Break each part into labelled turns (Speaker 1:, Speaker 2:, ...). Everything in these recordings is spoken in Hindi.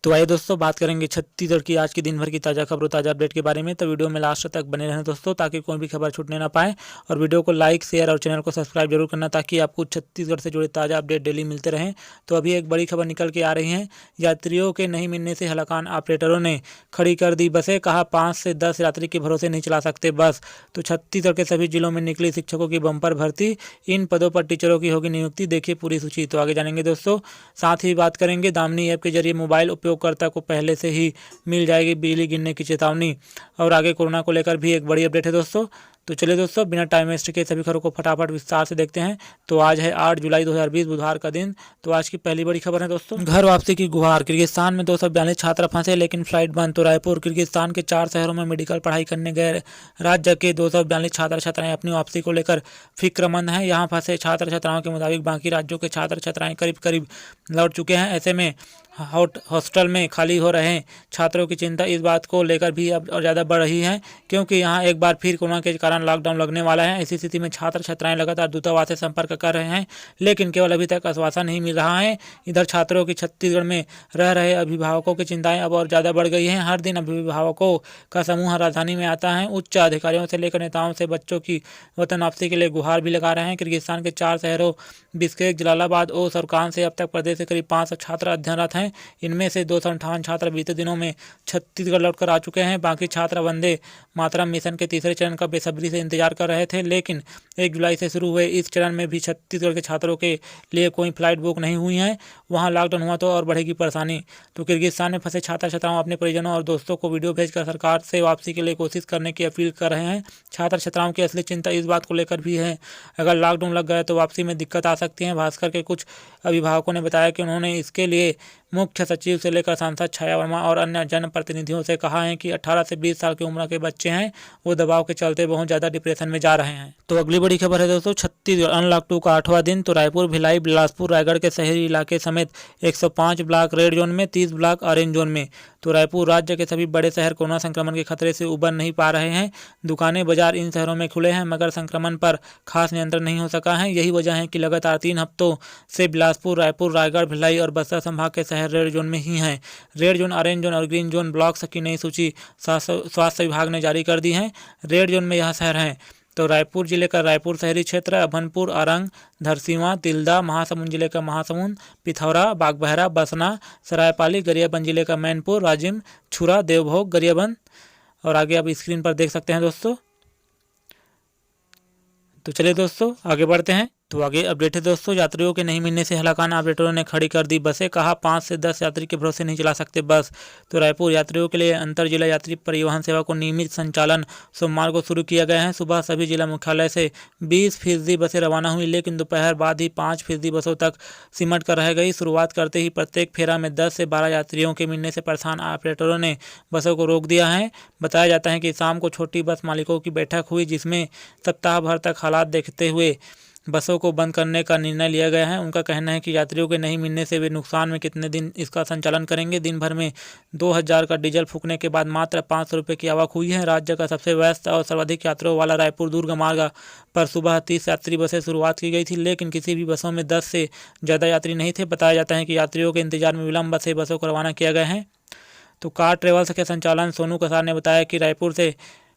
Speaker 1: तो आइए दोस्तों बात करेंगे छत्तीसगढ़ की आज की दिन भर की ताज़ा खबरों ताज़ा अपडेट के बारे में। तो वीडियो में लास्ट तक बने रहें दोस्तों, ताकि कोई भी खबर छूटने ना पाए। और वीडियो को लाइक शेयर और चैनल को सब्सक्राइब जरूर करना, ताकि आपको छत्तीसगढ़ से जुड़े ताज़ा अपडेट डेली मिलते रहें। तो अभी एक बड़ी खबर निकल के आ रही है। यात्रियों के नहीं मिलने से हलाकान ऑपरेटरों ने खड़ी कर दी बसें, कहा 5 से 10 यात्री के भरोसे नहीं चला सकते बस। तो छत्तीसगढ़ के सभी जिलों में निकली शिक्षकों की बम्पर भर्ती, इन पदों पर टीचरों की होगी नियुक्ति। देखिए पूरी सूची, तो आगे जानेंगे दोस्तों। साथ ही बात करेंगे दामिनी ऐप के जरिए मोबाइल उपयोगकर्ता को पहले से ही मिल जाएगी बिजली गिरने की चेतावनी। और आगे कोरोना को लेकर भी एक बड़ी अपडेट है दोस्तों। तो चलिए दोस्तों, बिना टाइम वेस्ट के सभी खबरों को फटाफट विस्तार से देखते हैं। तो आज है 8 जुलाई 2020 बुधवार का दिन। तो आज की पहली बड़ी खबर है दोस्तों, घर वापसी की गुहार। किर्गिस्तान में 242 छात्र फंसे लेकिन फ्लाइट बंद। तो रायपुर किर्गिस्तान के 4 शहरों में मेडिकल पढ़ाई करने गए राज्य के 242 छात्र छात्राएं अपनी वापसी को लेकर फिक्रमंद हैं। यहाँ फंसे छात्र छात्राओं के मुताबिक बाकी राज्यों के छात्र छात्राएं करीब करीब लौट चुके हैं। ऐसे में हॉस्टल में खाली हो रहे छात्रों की चिंता इस बात को लेकर भी अब और ज़्यादा बढ़ रही है, क्योंकि यहाँ एक बार फिर कोरोना के कारण लॉकडाउन लगने वाला है। ऐसी स्थिति में छात्र छात्राएं लगातार दूतावास से संपर्क कर रहे हैं, लेकिन केवल अभी तक आश्वासन नहीं मिल रहा है। इधर छात्रों की छत्तीसगढ़ में रह रहे अभिभावकों की चिंताएं अब और ज़्यादा बढ़ गई हैं। हर दिन अभिभावकों का समूह राजधानी में आता है। उच्च अधिकारियों से लेकर नेताओं से बच्चों की वतन वापसी के लिए गुहार भी लगा रहे हैं। किर्गिस्तान के 4 शहरों बिश्केक, जलालाबाद और सरकान से अब तक प्रदेश से करीब 500 छात्र अध्ययनरत हैं। इनमें से 258 छात्र बीते दिनों में छत्तीसगढ़ लौटकर आ चुके हैं। बाकी छात्र वंदे मातरम मिशन के तीसरे चरण का बेसब्री से इंतजार कर रहे थे, लेकिन 1 जुलाई से शुरू हुए इस चरण में भी छत्तीसगढ़ के छात्रों के लिए कोई फ्लाइट बुक नहीं हुई है। वहाँ लॉकडाउन हुआ तो और बढ़ेगी परेशानी। तो किर्गिस्तान में फंसे छात्र छात्राओं अपने परिजनों और दोस्तों को वीडियो भेजकर सरकार से वापसी के लिए कोशिश करने की अपील कर रहे हैं। छात्र छात्राओं की असली चिंता इस बात को लेकर भी है, अगर लॉकडाउन लग गया तो वापसी में दिक्कत आ सकती है। भास्कर के कुछ अभिभावकों ने बताया कि उन्होंने इसके लिए मुख्य सचिव से लेकर सांसद छाया वर्मा और अन्य जनप्रतिनिधियों से कहा है कि 18 से 20 साल की उम्र के बच्चे हैं, वो दबाव के चलते बहुत ज़्यादा डिप्रेशन में जा रहे हैं। तो अगली बड़ी खबर है दोस्तों, छत्तीसगढ़ अनलॉक 2 का 8वां दिन। तो रायपुर, भिलाई, बिलासपुर, रायगढ़ के शहरी इलाके समेत 105 ब्लॉक रेड जोन में, 30 ब्लॉक ऑरेंज जोन में। तो रायपुर राज्य के सभी बड़े शहर कोरोना संक्रमण के खतरे से उबर नहीं पा रहे हैं। दुकानें बाजार इन शहरों में खुले हैं, मगर संक्रमण पर खास नियंत्रण नहीं हो सका है। यही वजह है कि लगातार 3 हफ्तों से बिलासपुर, रायपुर, रायगढ़, भिलाई और बस्तर संभाग के शहर रेड जोन में ही हैं। रेड जोन, ऑरेंज जोन और ग्रीन जोन ब्लॉक्स की नई सूची स्वास्थ्य विभाग ने जारी कर दी है। रेड जोन में यह शहर हैं तो रायपुर जिले का रायपुर शहरी क्षेत्र, अभनपुर, अरंग, धरसींवा, तिल्दा, महासमुंद जिले का महासमुंद, पिथौरा, बागबहरा, बसना, सरायपाली, गरियाबंद जिले का मैनपुर, राजिम, छुरा, देवभोग, गरियाबंद। और आगे आप स्क्रीन पर देख सकते हैं दोस्तों। तो चलिए दोस्तों आगे बढ़ते हैं। तो आगे अपडेट है दोस्तों, यात्रियों के नहीं मिलने से हलाकान ऑपरेटरों ने खड़ी कर दी बसें, कहा 5 से 10 यात्री के भरोसे नहीं चला सकते बस। तो रायपुर यात्रियों के लिए अंतर जिला यात्री परिवहन सेवा को नियमित संचालन सोमवार को शुरू किया गया है। सुबह सभी जिला मुख्यालय से 20% बसें रवाना हुई, लेकिन दोपहर बाद ही 5% बसों तक सिमट कर रह गई। शुरुआत करते ही प्रत्येक फेरा में 10 से 12 यात्रियों के मिलने से परेशान ऑपरेटरों ने बसों को रोक दिया है। बताया जाता है कि शाम को छोटी बस मालिकों की बैठक हुई, जिसमें सप्ताह भर तक हालात देखते हुए बसों को बंद करने का निर्णय लिया गया है। उनका कहना है कि यात्रियों के नहीं मिलने से वे नुकसान में कितने दिन इसका संचालन करेंगे। दिन भर में 2000 का डीजल फूकने के बाद मात्र 500 रुपये की आवक हुई है। राज्य का सबसे व्यस्त और सर्वाधिक यात्रियों वाला रायपुर दुर्ग मार्ग पर सुबह 30 यात्री बसें शुरुआत की गई थी, लेकिन किसी भी बसों में 10 से ज़्यादा यात्री नहीं थे। बताया जाता है कि यात्रियों के इंतजार में विलम्ब से बसों को रवाना किया गया है। तो कार ट्रेवल्स के संचालन सोनू कसार ने बताया कि रायपुर से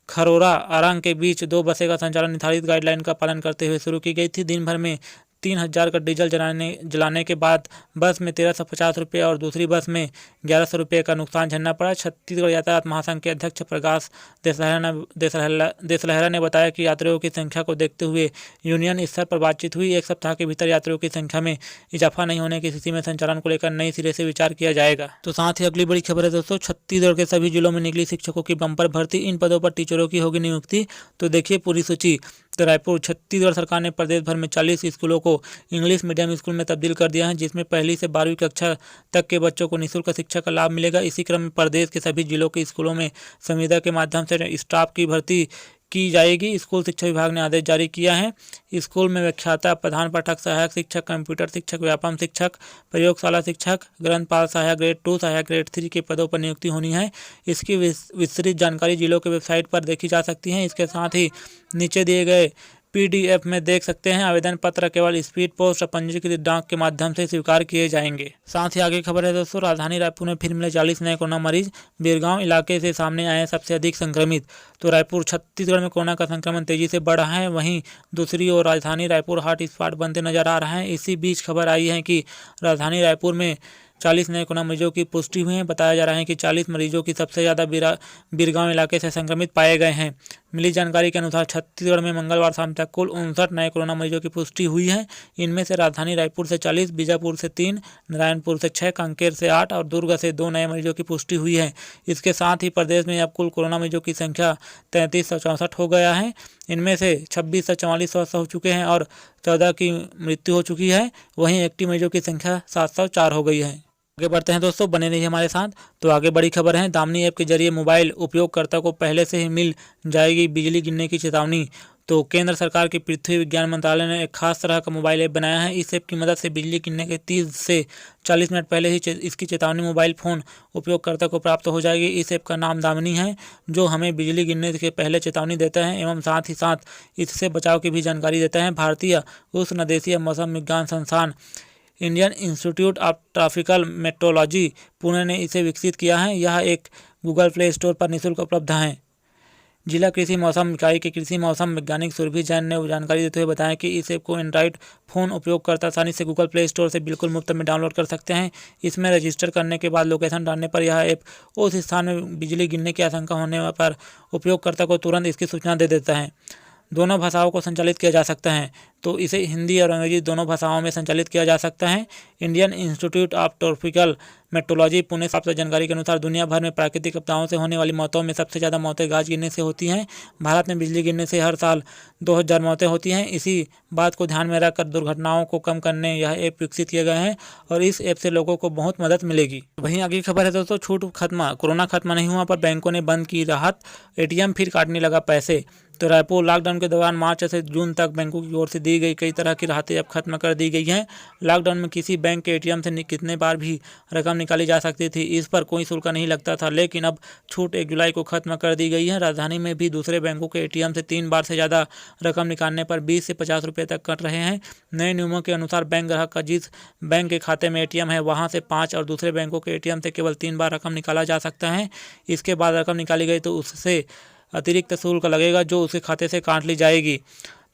Speaker 1: खरोरा अरंग के बीच 2 बसें का संचालन निर्धारित गाइडलाइन का पालन करते हुए शुरू की गई थी। दिन भर में 3000 का डीजल जलाने के बाद बस में 1350 रुपये और दूसरी बस में 1100 रुपये का नुकसान झेलना पड़ा। छत्तीसगढ़ यातायात महासंघ के अध्यक्ष प्रकाश देसलहरा ने बताया कि यात्रियों की संख्या को देखते हुए यूनियन स्तर पर बातचीत हुई। 1 सप्ताह के भीतर यात्रियों की संख्या में इजाफा नहीं होने की स्थिति में संचालन को लेकर नई सिरे से विचार किया जाएगा। तो साथ ही अगली बड़ी खबर है दोस्तों, छत्तीसगढ़ के सभी जिलों में निकली शिक्षकों की बंपर भर्ती, इन पदों पर टीचरों की होगी नियुक्ति। तो देखिए पूरी सूची। तो रायपुर, छत्तीसगढ़ सरकार ने प्रदेश भर में 40 स्कूलों को इंग्लिश मीडियम स्कूल में तब्दील कर दिया है, जिसमें पहली से 12वीं कक्षा तक के बच्चों को निःशुल्क शिक्षा का लाभ मिलेगा। इसी क्रम में प्रदेश के सभी जिलों के स्कूलों में संविदा के माध्यम से स्टाफ की भर्ती की जाएगी। स्कूल शिक्षा विभाग ने आदेश जारी किया है। स्कूल में व्याख्याता, प्रधान पाठक, सहायक शिक्षक, कंप्यूटर शिक्षक, व्यापम शिक्षक, प्रयोगशाला शिक्षक, ग्रंथपाल सहायक ग्रेड 2, सहायक ग्रेड 3 के पदों पर नियुक्ति होनी है। इसकी विस्तृत जानकारी जिलों के वेबसाइट पर देखी जा सकती है। इसके साथ ही नीचे दिए गए PDF में देख सकते हैं। आवेदन पत्र केवल स्पीड पोस्ट और पंजीकृत डाक के माध्यम से स्वीकार किए जाएंगे। साथ ही आगे खबर है दोस्तों, राजधानी रायपुर में फिर मिले 40 नए कोरोना मरीज। बीरगांव इलाके से सामने आए सबसे अधिक संक्रमित। तो रायपुर छत्तीसगढ़ में कोरोना का संक्रमण तेजी से बढ़ रहा है, वहीं दूसरी ओर राजधानी रायपुर हॉट स्पॉट बनते नजर आ रहा है। इसी बीच खबर आई है कि राजधानी रायपुर में 40 नए कोरोना मरीजों की पुष्टि हुई है। बताया जा रहा है कि 40 मरीजों की सबसे ज़्यादा बीरगांव इलाके से संक्रमित पाए गए हैं। मिली जानकारी के अनुसार छत्तीसगढ़ में मंगलवार शाम तक कुल 59 नए कोरोना मरीजों की पुष्टि हुई है। इनमें से राजधानी रायपुर से 40, बीजापुर से 3, नारायणपुर से 6, कांकेर से 8 और दुर्ग से 2 नए मरीजों की पुष्टि हुई है। इसके साथ ही प्रदेश में अब कुल कोरोना मरीजों की संख्या 3364 हो गया है। इनमें से 26 से 44 स्वस्थ हो चुके हैं और 14 की मृत्यु हो चुकी है। वहीं एक्टिव मरीजों की संख्या 704 हो गई है। आगे बढ़ते हैं दोस्तों, बने रहिए हमारे साथ। तो आगे बड़ी खबर है, दामनी ऐप के जरिए मोबाइल उपयोगकर्ता को पहले से ही मिल जाएगी बिजली गिरने की चेतावनी। तो केंद्र सरकार के पृथ्वी विज्ञान मंत्रालय ने एक खास तरह का मोबाइल ऐप बनाया है। इस ऐप की मदद से बिजली गिरने के 30 से 40 मिनट पहले ही इसकी चेतावनी मोबाइल फ़ोन उपयोगकर्ता को प्राप्त हो जाएगी। इस ऐप का नाम दामिनी है, जो हमें बिजली गिरने के पहले चेतावनी देता है एवं साथ ही साथ इससे बचाव की भी जानकारी देता है। भारतीय उष्णदेशीय मौसम विज्ञान संस्थान Indian institute of tropical metrology Pune ने इसे विकसित किया है। यह एक गूगल प्ले स्टोर पर निःशुल्क उपलब्ध है। जिला कृषि मौसम इकाई के कृषि मौसम वैज्ञानिक सुरभि जैन ने जानकारी देते हुए बताया कि इस ऐप को एंड्रॉइड फ़ोन उपयोगकर्ता आसानी से गूगल प्ले स्टोर से बिल्कुल मुफ्त में डाउनलोड कर सकते हैं। इसमें रजिस्टर करने के बाद लोकेशन डालने पर यह ऐप उस स्थान में बिजली गिरने की आशंका होने पर उपयोगकर्ता को तुरंत इसकी सूचना दे देता है। दोनों भाषाओं को संचालित किया जा सकता है, तो इसे हिंदी और अंग्रेजी दोनों भाषाओं में संचालित किया जा सकता है। Indian institute of tropical metrology Pune से प्राप्त जानकारी के अनुसार दुनिया भर में प्राकृतिक आपदाओं से होने वाली मौतों में सबसे ज़्यादा मौतें गाज गिरने से होती हैं। भारत में बिजली गिरने से हर साल 2000 मौतें होती हैं। इसी बात को ध्यान में रखकर दुर्घटनाओं को कम करने यह ऐप विकसित किए गए हैं और इस ऐप से लोगों को बहुत मदद मिलेगी। वहीं आगे खबर है दोस्तों, छूट खत्म, कोरोना खत्म नहीं हुआ पर बैंकों ने बंद की राहत, ATM फिर काटने लगा पैसे। तो रायपुर लॉकडाउन के दौरान मार्च से जून तक बैंकों की ओर से दी गई कई तरह की राहतें अब खत्म कर दी गई हैं। लॉकडाउन में किसी बैंक के ATM से कितने बार भी रकम निकाली जा सकती थी, इस पर कोई शुल्क नहीं लगता था, लेकिन अब छूट 1 जुलाई को खत्म कर दी गई है। राजधानी में भी दूसरे बैंकों के ATM से 3 बार से ज़्यादा रकम निकालने पर 20 से 50 रुपये तक कट रहे हैं। नए नियमों के अनुसार बैंक ग्राहक का जिस बैंक के खाते में ATM है वहाँ से 5 और दूसरे बैंकों के ATM से केवल 3 बार रकम निकाला जा सकता है। इसके बाद रकम निकाली गई तो उससे अतिरिक्त शुल्क लगेगा जो उसके खाते से काट ली जाएगी।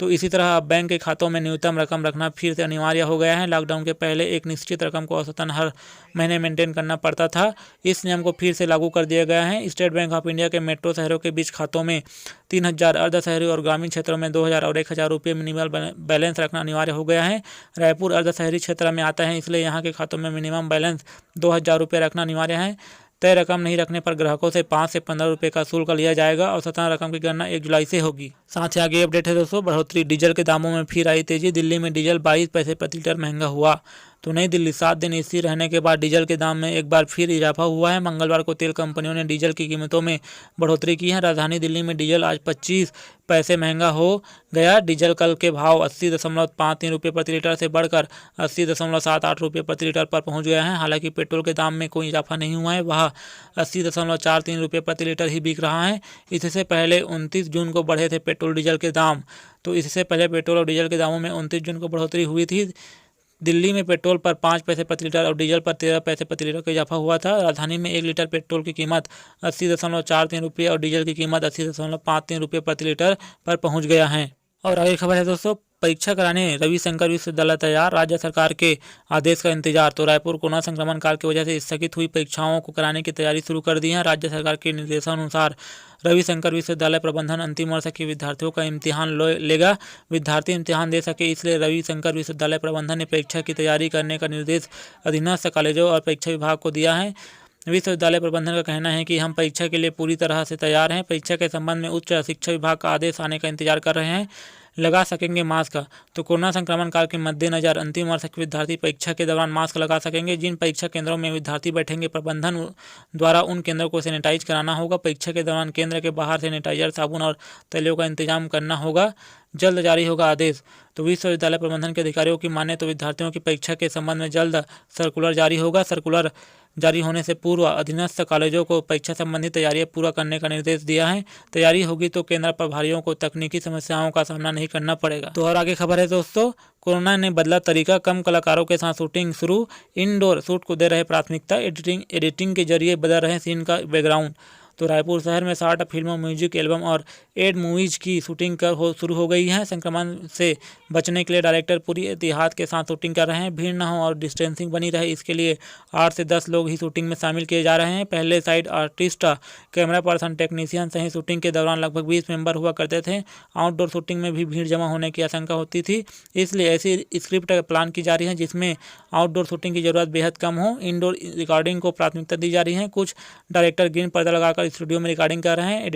Speaker 1: तो इसी तरह अब बैंक के खातों में न्यूनतम रकम रखना फिर से अनिवार्य हो गया है। लॉकडाउन के पहले एक निश्चित रकम को औसतन हर महीने मेंटेन करना पड़ता था। इस नियम को फिर से लागू कर दिया गया है। स्टेट बैंक ऑफ इंडिया के मेट्रो शहरों के बीच खातों में 3000, अर्ध शहरी और ग्रामीण क्षेत्रों में 2000 और 1000 रुपये मिनिमम बैलेंस रखना अनिवार्य हो गया है। रायपुर अर्ध शहरी क्षेत्र में आता है, इसलिए यहाँ के खातों में मिनिमम बैलेंस 2000 रुपये रखना अनिवार्य है। तय रकम नहीं रखने पर ग्राहकों से 5 से 15 रुपये का शुल्क लिया जाएगा और स्वतः रकम की गणना 1 जुलाई से होगी। साथ ही आगे अपडेट है दोस्तों, बढ़ोतरी, डीजल के दामों में फिर आई तेजी। दिल्ली में डीजल 22 पैसे प्रति लीटर महंगा हुआ। तो नई दिल्ली 7 दिन स्थिर रहने के बाद डीजल के दाम में एक बार फिर इजाफा हुआ है। मंगलवार को तेल कंपनियों ने डीजल की कीमतों में बढ़ोतरी की है। राजधानी दिल्ली में डीजल आज 25 पैसे महंगा हो गया। डीजल कल के भाव 80.53 रुपये प्रति लीटर से बढ़कर 80.78 रुपये प्रति लीटर पर पहुंच गया है। हालांकि पेट्रोल के दाम में कोई इजाफा नहीं हुआ है, वह 80.43 रुपये प्रति लीटर ही बिक रहा है। इससे पहले 29 जून को बढ़े थे पेट्रोल डीजल के दाम। तो इससे पहले पेट्रोल और डीजल के दामों में 29 जून को बढ़ोतरी हुई थी। दिल्ली में पेट्रोल पर 5 पैसे प्रति लीटर और डीजल पर 13 पैसे प्रति लीटर का इजाफा हुआ था। राजधानी में 1 लीटर पेट्रोल की कीमत 80.43 रुपये और डीजल की कीमत 80.53 रुपये प्रति लीटर पर पहुंच गया है। और आगे खबर है दोस्तों, परीक्षा कराने रविशंकर विश्वविद्यालय तैयार, राज्य सरकार के आदेश का इंतजार। तो रायपुर कोरोना संक्रमण काल की वजह से स्थगित हुई परीक्षाओं को कराने की तैयारी शुरू कर दी है। राज्य सरकार के निर्देशानुसार रविशंकर विश्वविद्यालय प्रबंधन अंतिम वर्ष के विद्यार्थियों का इम्तिहान लेगा। विद्यार्थी इम्तिहान दे सके, इसलिए रविशंकर विश्वविद्यालय प्रबंधन ने परीक्षा की तैयारी करने का निर्देश अधीनस्थ कॉलेजों और परीक्षा विभाग को दिया है। विश्वविद्यालय प्रबंधन का कहना है कि हम परीक्षा के लिए पूरी तरह से तैयार हैं। परीक्षा के संबंध में उच्च शिक्षा विभाग का आदेश आने का इंतजार कर रहे हैं। लगा सकेंगे मास्क। तो कोरोना संक्रमण काल के मद्देनजर अंतिम वर्ष के विद्यार्थी परीक्षा के दौरान मास्क लगा सकेंगे। जिन परीक्षा केंद्रों में विद्यार्थी बैठेंगे, प्रबंधन द्वारा उन केंद्रों को सैनिटाइज कराना होगा। परीक्षा के दौरान केंद्र के बाहर सैनिटाइजर, साबुन और तैलियों का इंतजाम करना होगा। जल्द जारी होगा आदेश। तो विश्वविद्यालय प्रबंधन के अधिकारियों की माने तो विद्यार्थियों की परीक्षा के संबंध में जल्द सर्कुलर जारी होगा। सर्कुलर जारी होने से पूर्व अधीनस्थ कॉलेजों को परीक्षा संबंधी तैयारियां पूरा करने का निर्देश दिया है। तैयारी होगी तो केंद्र प्रभारियों को तकनीकी समस्याओं का सामना नहीं करना पड़ेगा। तो और आगे खबर है दोस्तों, कोरोना ने बदला तरीका, कम कलाकारों के साथ शूटिंग शुरू। इंडोर शूट को दे रहे प्राथमिकता, एडिटिंग के जरिए बदल रहे सीन का बैकग्राउंड। तो रायपुर शहर में 60 फिल्मों, म्यूजिक एल्बम और 8 मूवीज की शूटिंग शुरू हो गई है। संक्रमण से बचने के लिए डायरेक्टर पूरी एहतियात के साथ शूटिंग कर रहे हैं। भीड़ न हो और डिस्टेंसिंग बनी रहे, इसके लिए 8 से 10 लोग ही शूटिंग में शामिल किए जा रहे हैं। पहले side artist, camera person, technician सहित शूटिंग के दौरान लगभग 20 मेंबर हुआ करते थे। आउटडोर शूटिंग में भी भीड़ जमा होने की आशंका होती थी, इसलिए ऐसी स्क्रिप्ट प्लान की जा रही है जिसमें आउटडोर शूटिंग की जरूरत बेहद कम हो। इंडोर रिकॉर्डिंग को प्राथमिकता दी जा रही है। कुछ डायरेक्टर ग्रीन पर्दा लगाकर स्टूडियो में रिकॉर्डिंग कर रहे हैं।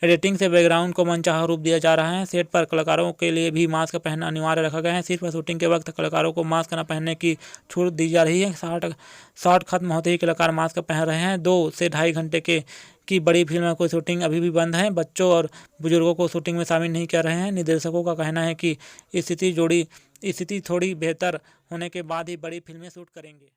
Speaker 1: एडिटिंग से बैकग्राउंड को मनचाहा रूप दिया जा रहा है। सेट पर कलाकारों के लिए भी मास्क पहनना अनिवार्य रखा गया है। सिर्फ शूटिंग के वक्त कलाकारों को मास्क न पहनने की छूट दी जा रही है। शॉट खत्म होते ही कलाकार मास्क पहन रहे हैं। 2 से ढाई घंटे की बड़ी फिल्म की शूटिंग अभी भी बंद है। बच्चों और बुजुर्गों को शूटिंग में शामिल नहीं कर रहे हैं। निर्देशकों का कहना है कि स्थिति थोड़ी बेहतर होने के बाद ही बड़ी फिल्में शूट करेंगे।